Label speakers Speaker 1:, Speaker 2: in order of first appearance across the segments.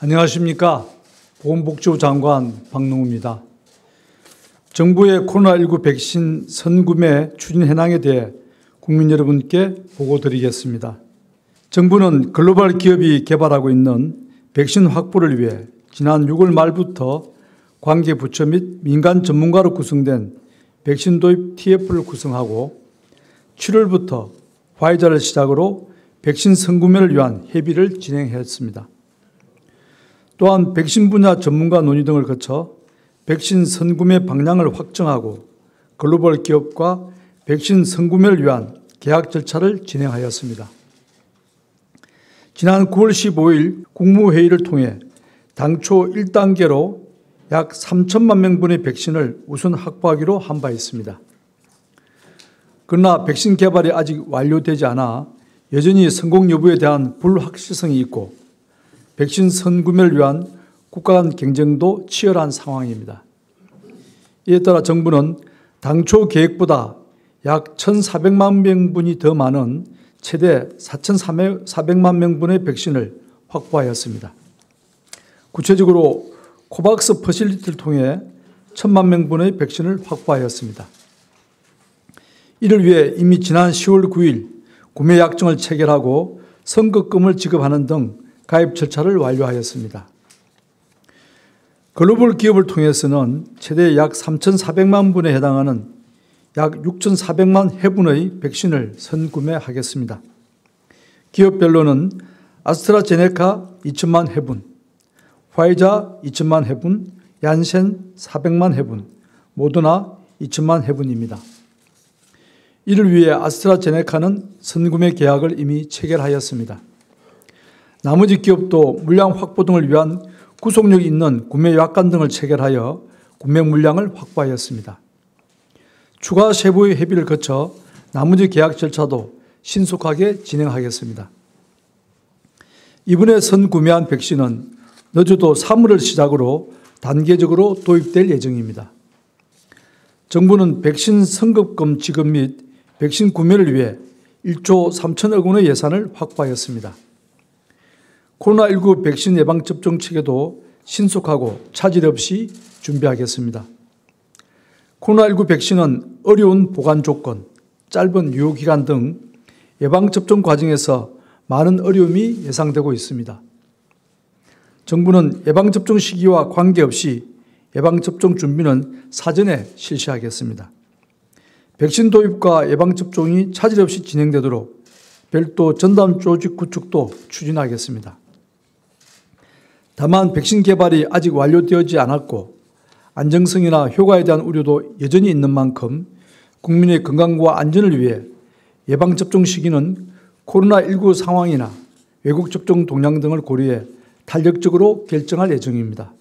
Speaker 1: 안녕하십니까. 보건복지부 장관 박능우입니다. 정부의 코로나19 백신 선구매 추진 현황에 대해 국민 여러분께 보고드리겠습니다. 정부는 글로벌 기업이 개발하고 있는 백신 확보를 위해 지난 6월 말부터 관계 부처 및 민간 전문가로 구성된 백신 도입 TF를 구성하고 7월부터 화이자를 시작으로 백신 선구매를 위한 협의를 진행했습니다. 또한 백신 분야 전문가 논의 등을 거쳐 백신 선구매 방향을 확정하고 글로벌 기업과 백신 선구매를 위한 계약 절차를 진행하였습니다. 지난 9월 15일 국무회의를 통해 당초 1단계로 약 3천만 명분의 백신을 우선 확보하기로 한 바 있습니다. 그러나 백신 개발이 아직 완료되지 않아 여전히 성공 여부에 대한 불확실성이 있고 백신 선구매를 위한 국가 간 경쟁도 치열한 상황입니다. 이에 따라 정부는 당초 계획보다 약 1,400만 명분이 더 많은 최대 4,400만 명분의 백신을 확보하였습니다. 구체적으로 코박스 퍼실리티를 통해 1,000만 명분의 백신을 확보하였습니다. 이를 위해 이미 지난 10월 9일 구매 약정을 체결하고 선급금을 지급하는 등 가입 절차를 완료하였습니다. 글로벌 기업을 통해서는 최대 약 3,400만 분에 해당하는 약 6,400만 회분의 백신을 선구매하겠습니다. 기업별로는 아스트라제네카 2천만 회분, 화이자 2천만 회분, 얀센 400만 회분, 모더나 2천만 회분입니다. 이를 위해 아스트라제네카는 선구매 계약을 이미 체결하였습니다. 나머지 기업도 물량 확보 등을 위한 구속력 있는 구매 약관 등을 체결하여 구매 물량을 확보하였습니다. 추가 세부의 협의를 거쳐 나머지 계약 절차도 신속하게 진행하겠습니다. 이번에 선구매한 백신은 늦어도 3월을 시작으로 단계적으로 도입될 예정입니다. 정부는 백신 선급금 지급 및 백신 구매를 위해 1조 3천억 원의 예산을 확보하였습니다. 코로나19 백신 예방접종 체계도 신속하고 차질 없이 준비하겠습니다. 코로나19 백신은 어려운 보관 조건, 짧은 유효기간 등 예방접종 과정에서 많은 어려움이 예상되고 있습니다. 정부는 예방접종 시기와 관계없이 예방접종 준비는 사전에 실시하겠습니다. 백신 도입과 예방접종이 차질 없이 진행되도록 별도 전담 조직 구축도 추진하겠습니다. 다만 백신 개발이 아직 완료되지 않았고 안정성이나 효과에 대한 우려도 여전히 있는 만큼 국민의 건강과 안전을 위해 예방접종 시기는 코로나19 상황이나 외국 접종 동향 등을 고려해 탄력적으로 결정할 예정입니다.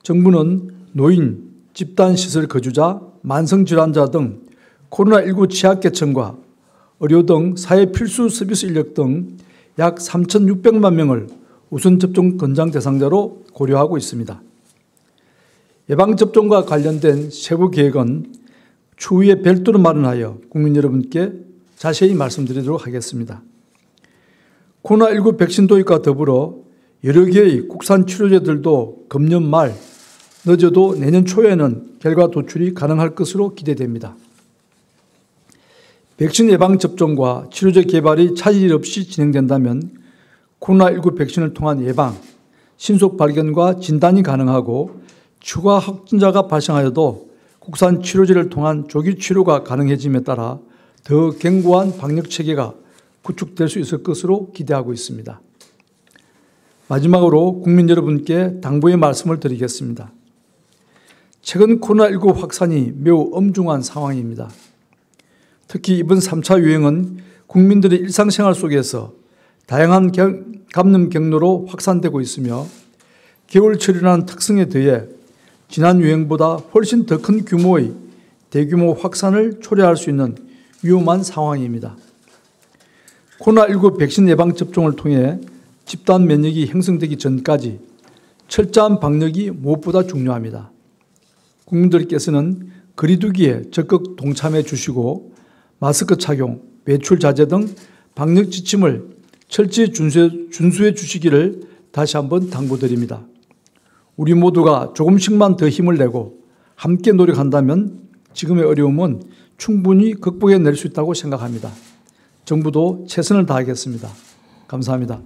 Speaker 1: 정부는 노인, 집단시설 거주자, 만성질환자 등 코로나19 취약계층과 의료 등 사회 필수 서비스 인력 등 약 3,600만 명을 우선 접종 권장 대상자로 고려하고 있습니다. 예방접종과 관련된 세부 계획은 추후에 별도로 마련하여 국민 여러분께 자세히 말씀드리도록 하겠습니다. 코로나19 백신 도입과 더불어 여러 개의 국산 치료제들도 금년 말, 늦어도 내년 초에는 결과 도출이 가능할 것으로 기대됩니다. 백신 예방접종과 치료제 개발이 차질 없이 진행된다면 코로나19 백신을 통한 예방, 신속 발견과 진단이 가능하고 추가 확진자가 발생하여도 국산 치료제를 통한 조기 치료가 가능해짐에 따라 더 견고한 방역체계가 구축될 수 있을 것으로 기대하고 있습니다. 마지막으로 국민 여러분께 당부의 말씀을 드리겠습니다. 최근 코로나19 확산이 매우 엄중한 상황입니다. 특히 이번 3차 유행은 국민들의 일상생활 속에서 다양한 감염 경로로 확산되고 있으며 겨울철이라는 특성에 더해 지난 유행보다 훨씬 더 큰 규모의 대규모 확산을 초래할 수 있는 위험한 상황입니다. 코로나19 백신 예방접종을 통해 집단 면역이 형성되기 전까지 철저한 방역이 무엇보다 중요합니다. 국민들께서는 거리두기에 적극 동참해 주시고 마스크 착용, 외출 자제 등 방역 지침을 철저히 준수해 주시기를 다시 한번 당부드립니다. 우리 모두가 조금씩만 더 힘을 내고 함께 노력한다면 지금의 어려움은 충분히 극복해낼 수 있다고 생각합니다. 정부도 최선을 다하겠습니다. 감사합니다.